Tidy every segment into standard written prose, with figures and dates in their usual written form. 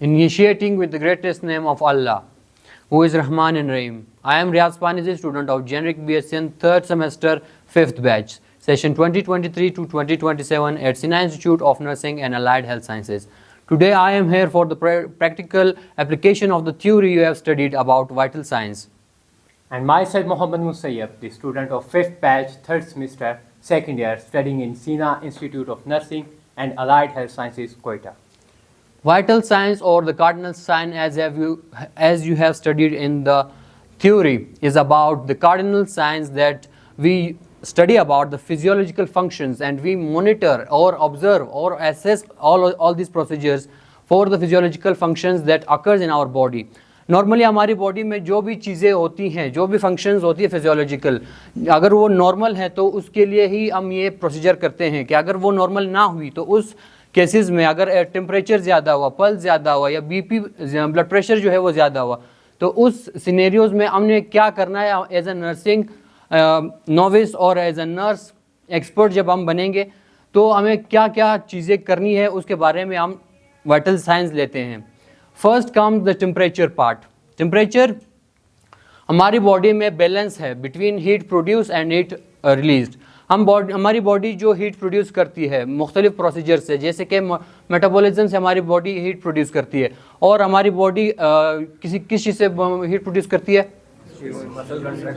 Initiating with the greatest name of Allah, who is Rahman and Rahim. I am Riyaz Panizi, student of Generic BSc 3rd semester, 5th batch, session 2023 to 2027 at Sina Institute of Nursing and Allied Health Sciences. Today I am here for the practical application of the theory you have studied about vital signs. And myself, Mohammad Musayyab, the student of 5th batch, 3rd semester, 2nd year, studying in Sina Institute of Nursing and Allied Health Sciences, Quetta. Vital signs, or the cardinal sign as you have studied in the theory, is about the cardinal signs that we study about the physiological functions, and we monitor or observe or assess all these procedures for the physiological functions that occurs in our body. Normally हमारी body में जो भी चीज़ें होती हैं, जो भी functions होती है फिजियोलॉजिकल, अगर वो नॉर्मल है तो उसके लिए ही हम ये प्रोसीजर करते हैं कि अगर वो नॉर्मल ना हुई तो उस केसेस में अगर टेम्परेचर ज़्यादा हुआ, पल्स ज़्यादा हुआ या बीपी ब्लड प्रेशर जो है वो ज़्यादा हुआ, तो उस सिनेरियोज़ में हमने क्या करना है एज ए नर्सिंग नोविस और एज ए नर्स एक्सपर्ट जब हम बनेंगे तो हमें क्या क्या चीज़ें करनी है उसके बारे में हम वाइटल साइंस लेते हैं. First comes the temperature part. Temperature हमारी बॉडी में बैलेंस है between heat produce and heat released. हमारी बॉडी जो हीट प्रोड्यूस करती है मुख्तलिफ प्रोसीजर से, जैसे कि मेटाबॉलिज्म से हमारी बॉडी हीट प्रोड्यूस करती है, और हमारी बॉडी किस चीज़ से हीट प्रोड्यूस करती है?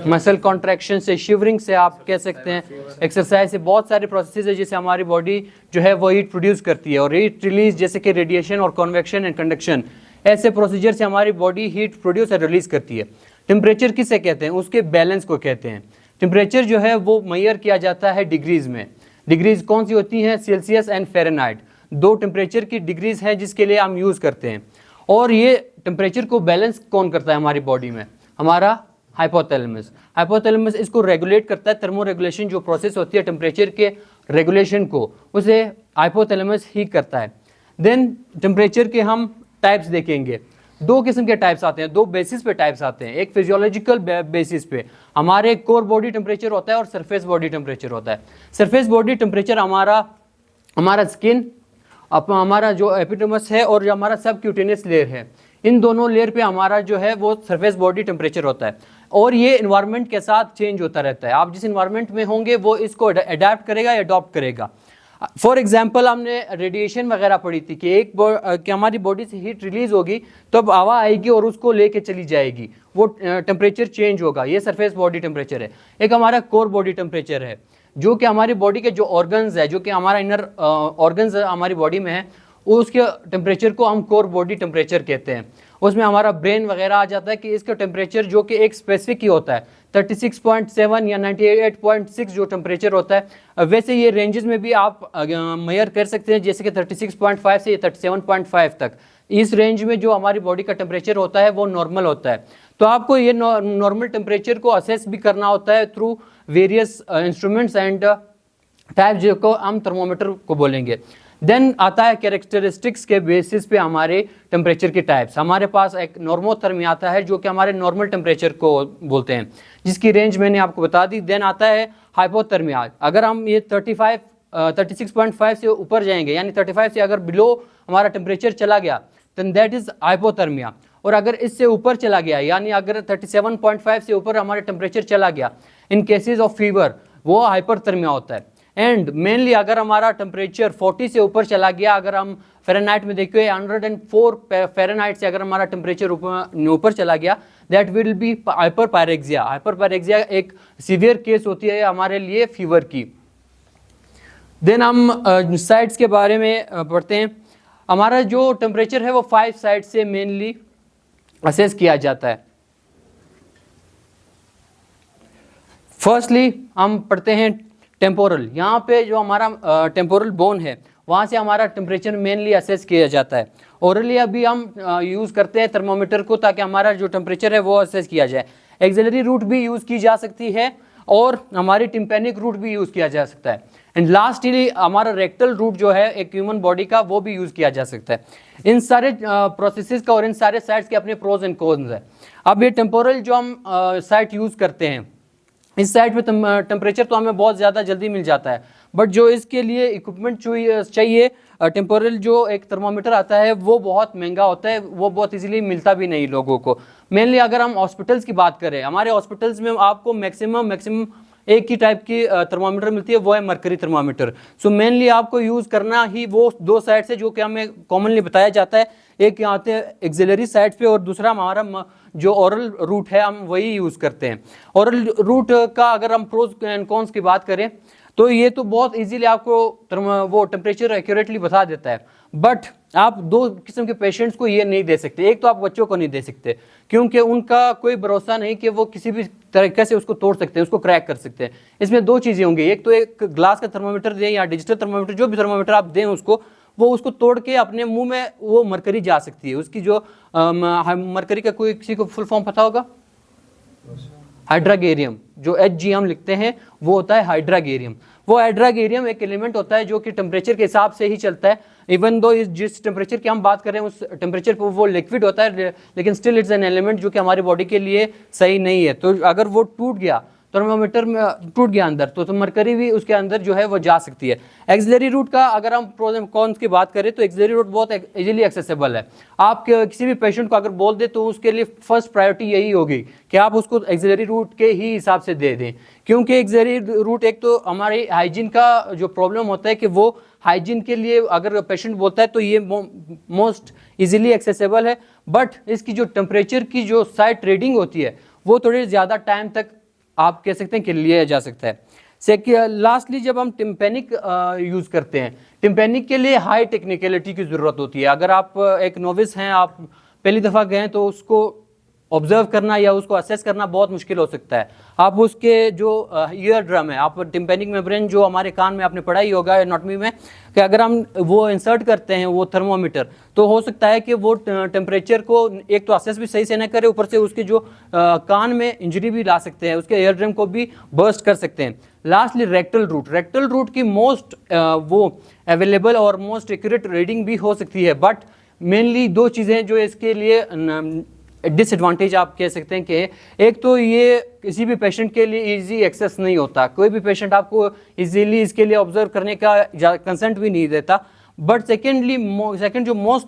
मसल कॉन्ट्रैक्शन से, शिवरिंग से, आप कह सकते हैं एक्सरसाइज से, बहुत सारे प्रोसेस है जिससे हमारी बॉडी जो है वो हीट प्रोड्यूस करती है. और हीट रिलीज जैसे कि रेडिएशन और कन्वेक्शन एंड कंडक्शन, ऐसे प्रोसीजर से हमारी बॉडी हीट प्रोड्यूस और रिलीज करती है. टेम्परेचर किसे कहते हैं? उसके बैलेंस को कहते हैं. टेम्परेचर जो है वो मेजर किया जाता है डिग्रीज में. डिग्रीज कौन सी होती हैं? Celsius and Fahrenheit. दो टेम्परेचर की डिग्रीज हैं जिसके लिए हम यूज़ करते हैं. और ये टेम्परेचर को बैलेंस कौन करता है हमारी बॉडी में? हमारा हाइपोथैलेमस. हाइपोथैलेमस इसको रेगुलेट करता है. थर्मो रेगुलेशन जो प्रोसेस होती है टेम्परेचर के रेगुलेशन को, उसे हाइपोथैलेमस ही करता है. देन टेम्परेचर के हम टाइप्स देखेंगे. दो किस्म के टाइप्स आते हैं, दो बेसिस पे टाइप्स आते हैं. एक फिजियोलॉजिकल बेसिस पे हमारे कोर बॉडी टेम्परेचर होता है और सरफेस बॉडी टेम्परेचर होता है. सरफेस बॉडी टेम्परेचर हमारा स्किन, हमारा जो एपिडर्मिस है और जो हमारा सबक्यूटेनियस लेयर है, इन दोनों लेयर पे हमारा जो है वो सरफेस बॉडी टेम्परेचर होता है. और ये इन्वायरमेंट के साथ चेंज होता रहता है. आप जिस इन्वायरमेंट में होंगे वो इसको अडेप्ट करेगा या अडॉप्ट करेगा. फॉर एग्जाम्पल हमने रेडिएशन वगैरह पढ़ी थी कि हमारी बॉडी से हीट रिलीज होगी तो अब हवा आएगी और उसको लेके चली जाएगी, वो टेम्परेचर चेंज होगा. ये सरफेस बॉडी टेम्परेचर है. एक हमारा कोर बॉडी टेम्परेचर है जो कि हमारी बॉडी के जो ऑर्गन्स है, जो कि हमारा इनर ऑर्गन्स हमारी बॉडी में है, उसके टेम्परेचर को हम कोर बॉडी टेम्परेचर कहते हैं. उसमें हमारा ब्रेन वगैरह आ जाता है कि इसका टेम्परेचर जो कि एक स्पेसिफिक ही होता है, 36.7 या 98.6 जो टेम्परेचर होता है. वैसे ये रेंजेस में भी आप मेजर कर सकते हैं, जैसे कि 36.5 से 37.5 तक. इस रेंज में जो हमारी बॉडी का टेम्परेचर होता है वो नॉर्मल होता है. तो आपको ये नॉर्मल टेम्परेचर को असेस भी करना होता है through various instruments and types, जो को हम थर्मोमीटर को बोलेंगे. देन आता है कैरेक्टरिस्टिक्स के बेसिस पे हमारे टेम्परेचर के टाइप्स. हमारे पास एक नॉर्मोथर्मी आता है जो कि हमारे नॉर्मल टेम्परेचर को बोलते हैं, जिसकी रेंज मैंने आपको बता दी. देन आता है हाइपोथर्मिया. अगर हम ये 36.5 से ऊपर जाएंगे, यानी 35 से अगर बिलो हमारा टेम्परेचर चला गया, देन दैट इज हाइपोथर्मिया. और अगर इससे ऊपर चला गया, यानी अगर 37.5 से ऊपर हमारा टेम्परेचर चला गया, इन केसेस ऑफ फीवर, वो हाइपरथर्मिया होता है. एंड मेनली अगर हमारा टेम्परेचर 40 से ऊपर चला गया, अगर हम फ़ारेनहाइट में देखिए 104 फ़ारेनहाइट से अगर हमारा टेम्परेचर ऊपर चला गया, that will be hyperpyrexia. Hyperpyrexia एक सीवियर केस होती है हमारे लिए फीवर की. देन हम साइड्स के बारे में पढ़ते हैं. हमारा जो टेम्परेचर है वो 5 साइड से मेनली असेस किया जाता है. फर्स्टली हम पढ़ते हैं टेम्पोरल. यहाँ पे जो हमारा टेम्पोरल बोन है वहाँ से हमारा टेम्परेचर मेनली असेस किया जाता है. ओरली अभी हम यूज़ करते हैं थर्मोमीटर को ताकि हमारा जो टेम्परेचर है वो असेस किया जाए. एक्सिलरी रूट भी यूज़ की जा सकती है और हमारी टिम्पेनिक रूट भी यूज़ किया जा सकता है. एंड लास्टली हमारा रेक्टल रूट जो है एक ह्यूमन बॉडी का, वो भी यूज़ किया जा सकता है. इन सारे प्रोसेसेस का और इन सारे साइट्स के अपने प्रोज एंड कॉन्स है. अब ये टेम्पोरल जो हम साइट यूज़ करते हैं, इस साइट पे टेम्परेचर तो हमें बहुत ज़्यादा जल्दी मिल जाता है, बट जो इसके लिए इक्विपमेंट चाहिए टेम्पोरल जो एक थर्मामीटर आता है वो बहुत महंगा होता है, वो बहुत इजीली मिलता भी नहीं लोगों को। मेनली अगर हम हॉस्पिटल्स की बात करें, हमारे हॉस्पिटल्स में आपको मैक्सिमम एक ही टाइप की थर्मामीटर मिलती है, वो है मरकरी थर्मामीटर। सो मेनली आपको यूज़ करना ही वो दो साइड से जो कि हमें कॉमनली बताया जाता है, एक यहाँ आते हैं एक्सिलरी साइड पे और दूसरा हमारा जो ओरल रूट है हम वही यूज़ करते हैं। ओरल रूट का अगर हम प्रोज एंड कॉन्स की बात करें तो ये तो बहुत इजीली आपको वो टेम्परेचर एक्यूरेटली बता देता है, बट आप दो किस्म के पेशेंट्स को ये नहीं दे सकते। एक तो आप बच्चों को नहीं दे सकते क्योंकि उनका कोई भरोसा नहीं कि वो किसी भी तरीके से उसको तोड़ सकते हैं, उसको क्रैक कर सकते हैं। इसमें दो चीज़ें होंगी, एक तो एक ग्लास का थर्मामीटर दें या डिजिटल थर्मामीटर, जो भी थर्मामीटर आप दें उसको, वो उसको तोड़ के अपने मुंह में वो मरकरी जा सकती है। उसकी जो मरकरी का कोई किसी को फुल फॉर्म पता होगा? हाइड्रागेरियम, जो HG हम लिखते हैं वो होता है हाइड्रागेरियम। वो हाइड्रागेरियम एक एलिमेंट होता है जो कि टेम्परेचर के हिसाब से ही चलता है। इवन दो जिस टेम्परेचर की हम बात कर रहे हैं उस टेम्परेचर पर वो लिक्विड होता है, लेकिन स्टिल इट्स एन एलिमेंट जो कि हमारी बॉडी के लिए सही नहीं है। तो अगर वो टूट गया, थर्मामीटर में टूट गया अंदर, तो मरकरी भी उसके अंदर जो है वो जा सकती है। एक्सिलरी रूट का अगर हम प्रोज एंड कॉन्स की बात करें तो एक्सिलरी रूट बहुत इजीली एक्सेसिबल है। आप किसी भी पेशेंट को अगर बोल दे तो उसके लिए फर्स्ट प्रायोरिटी यही होगी कि आप उसको एक्सिलरी रूट के ही हिसाब से दे दें, क्योंकि एक्सिलरी रूट एक तो हमारी हाइजीन का जो प्रॉब्लम होता है कि वो हाइजीन के लिए अगर पेशेंट बोलता है तो ये मोस्ट इजीली एक्सेसिबल है, बट इसकी जो टेम्परेचर की जो साइट रीडिंग होती है वो थोड़ी ज़्यादा टाइम तक आप कह सकते हैं कि लिया जा सकता है। लास्टली जब हम टिम्पेनिक यूज़ करते हैं, टिम्पेनिक के लिए हाई टेक्निकलिटी की ज़रूरत होती है। अगर आप एक नोविस हैं, आप पहली दफ़ा गए तो उसको ऑब्जर्व करना या उसको असेस करना बहुत मुश्किल हो सकता है। आप उसके जो ईयर ड्रम है, आप टिम्पेनिक मेम्ब्रेन जो हमारे कान में आपने पढ़ा ही होगा एनाटॉमी में, कि अगर हम वो इंसर्ट करते हैं वो थर्मोमीटर, तो हो सकता है कि वो टेम्परेचर को एक तो असेस भी सही से ना करे, ऊपर से उसके जो कान में इंजरी भी ला सकते हैं, उसके ईयर ड्रम को भी बर्स्ट कर सकते हैं। लास्टली रेक्टल रूट की मोस्ट वो अवेलेबल और मोस्ट एक्यूरेट रीडिंग भी हो सकती है, बट मेनली दो चीज़ें जो इसके लिए डिसएडवांटेज आप कह सकते हैं कि एक तो ये किसी भी पेशेंट के लिए इजी एक्सेस नहीं होता, कोई भी पेशेंट आपको इजीली इसके लिए ऑब्जर्व करने का कंसेंट भी नहीं देता। बट सेकेंड जो मोस्ट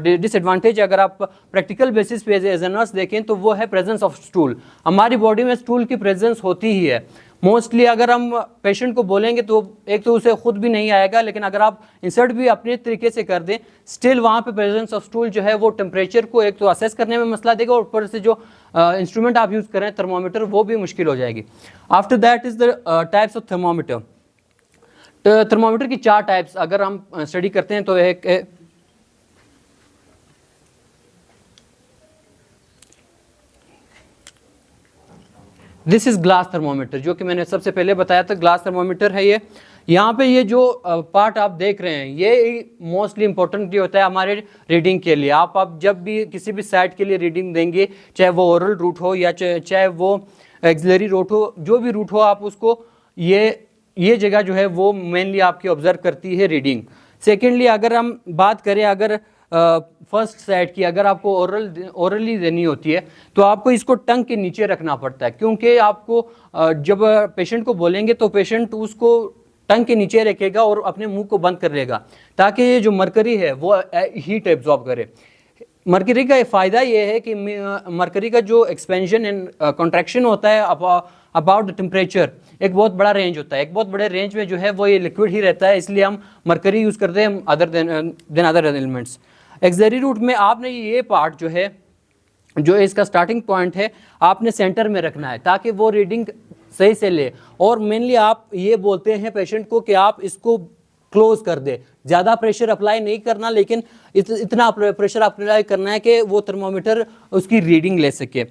डिसएडवांटेज अगर आप प्रैक्टिकल बेसिस पे एज ए नर्स देखें तो वो है प्रेजेंस ऑफ स्टूल। हमारी बॉडी में स्टूल की प्रेजेंस होती ही है मोस्टली। अगर हम पेशेंट को बोलेंगे तो एक तो उसे खुद भी नहीं आएगा, लेकिन अगर आप इंसर्ट भी अपने तरीके से कर दें, स्टिल वहाँ पे प्रेजेंस ऑफ स्टूल जो है वो टेम्परेचर को एक तो असेस करने में मसला देगा और ऊपर से जो इंस्ट्रूमेंट आप यूज़ करें थर्मोमीटर, वो भी मुश्किल हो जाएगी। After that is the types of thermometer. Thermometer की 4 टाइप्स अगर हम स्टडी करते हैं तो एक दिस इज ग्लास थर्मोमीटर, जो कि मैंने सबसे पहले बताया था ग्लास थर्मोमीटर है ये। यहाँ पे ये जो पार्ट आप देख रहे हैं ये मोस्टली इंपॉर्टेंट होता है हमारे रीडिंग के लिए। आप जब भी किसी भी साइट के लिए रीडिंग देंगे, चाहे वो ओरल रूट हो या चाहे वो एक्सिलरी रूट हो, जो भी रूट हो, आप उसको ये जगह जो है वो मेनली आपकी ऑब्जर्व करती है रीडिंग। सेकेंडली अगर हम बात करें अगर फर्स्ट साइड की, अगर आपको ओरली देनी होती है तो आपको इसको टंग के नीचे रखना पड़ता है, क्योंकि आपको जब पेशेंट को बोलेंगे तो पेशेंट उसको टंग के नीचे रखेगा और अपने मुंह को बंद कर लेगा ताकि ये जो मरकरी है वो हीट एब्जॉर्ब करे। मरकरी का फ़ायदा ये है कि मरकरी का जो एक्सपेंशन एंड कॉन्ट्रैक्शन होता है अबाउट द टेम्परेचर एक बहुत बड़ा रेंज होता है। एक बहुत बड़े रेंज में जो है वो ये लिक्विड ही रहता है, इसलिए हम मरकरी यूज़ करते हैं other than other elements. Auxiliary root में आपने ये पार्ट जो है, जो इसका स्टार्टिंग पॉइंट है, आपने सेंटर में रखना है ताकि वो रीडिंग सही से ले। और मेनली आप ये बोलते हैं पेशेंट को कि आप इसको क्लोज कर दे, ज़्यादा प्रेशर अप्लाई नहीं करना, लेकिन इतना प्रेशर अप्लाई करना है कि वो थर्मोमीटर उसकी रीडिंग ले सके।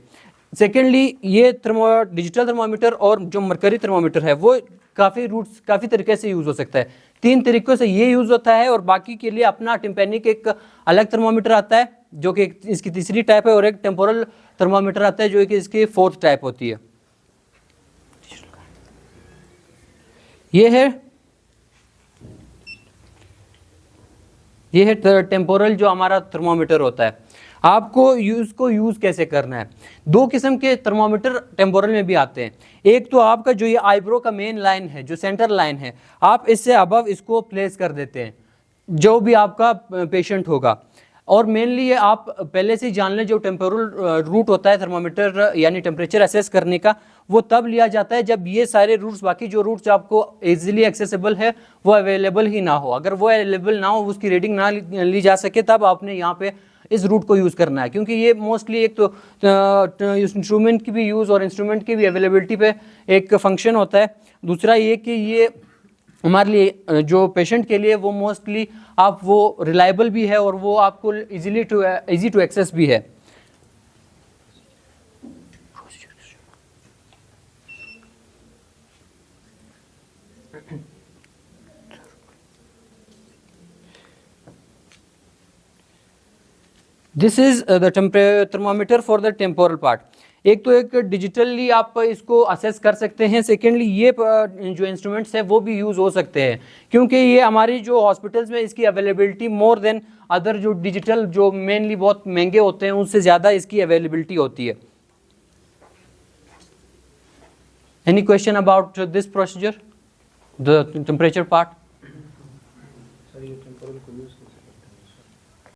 सेकेंडली ये डिजिटल थर्मोमीटर और जो मरकरी थर्मोमीटर है वो काफ़ी तरीके से यूज़ हो सकता है। 3 तरीक़ों से ये यूज़ होता है और बाकी के लिए अपना टिम्पेनिक एक अलग थर्मोमीटर आता है जो कि इसकी तीसरी टाइप है, और एक टेम्पोरल थर्मोमीटर आता है जो कि इसकी 4th टाइप होती है। ये है टेम्पोरल जो हमारा थर्मोमीटर होता है। आपको यूज़ कैसे करना है? 2 किस्म के थर्मोमीटर टेम्पोरल में भी आते हैं। एक तो आपका जो ये आईब्रो का मेन लाइन है, जो सेंटर लाइन है, आप इससे अबव इसको प्लेस कर देते हैं जो भी आपका पेशेंट होगा। और मेनली ये आप पहले से ही जान लें, जो टेम्पोरल रूट होता है थर्मामीटर यानी टेम्परेचर असेस करने का, वो तब लिया जाता है जब ये सारे रूट्स, बाकी जो रूट्स आपको इजीली एक्सेसिबल है वो अवेलेबल ही ना हो। अगर वो अवेलेबल ना हो, उसकी रीडिंग ना ली जा सके, तब आपने यहाँ पे इस रूट को यूज़ करना है। क्योंकि ये मोस्टली एक तो इंस्ट्रूमेंट की भी यूज़ और इंस्ट्रूमेंट की भी अवेलेबिलिटी पे एक फंक्शन होता है। दूसरा ये कि ये हमारे लिए, जो पेशेंट के लिए, वो मोस्टली आप वो रिलायबल भी है और वो आपको इजी टू एक्सेस भी है। This is the thermometer for the temporal part. एक तो एक डिजिटली आप इसको असेस कर सकते हैं, सेकेंडली ये जो इंस्ट्रूमेंट्स हैं वो भी यूज़ हो सकते हैं, क्योंकि ये हमारी जो हॉस्पिटल्स में इसकी अवेलेबिलिटी मोर देन अदर जो डिजिटल, जो मेनली बहुत महंगे होते हैं, उनसे ज़्यादा इसकी अवेलेबिलिटी होती है। Any question about this procedure, the temperature part? Sir ये टेम्पोरल को यूज़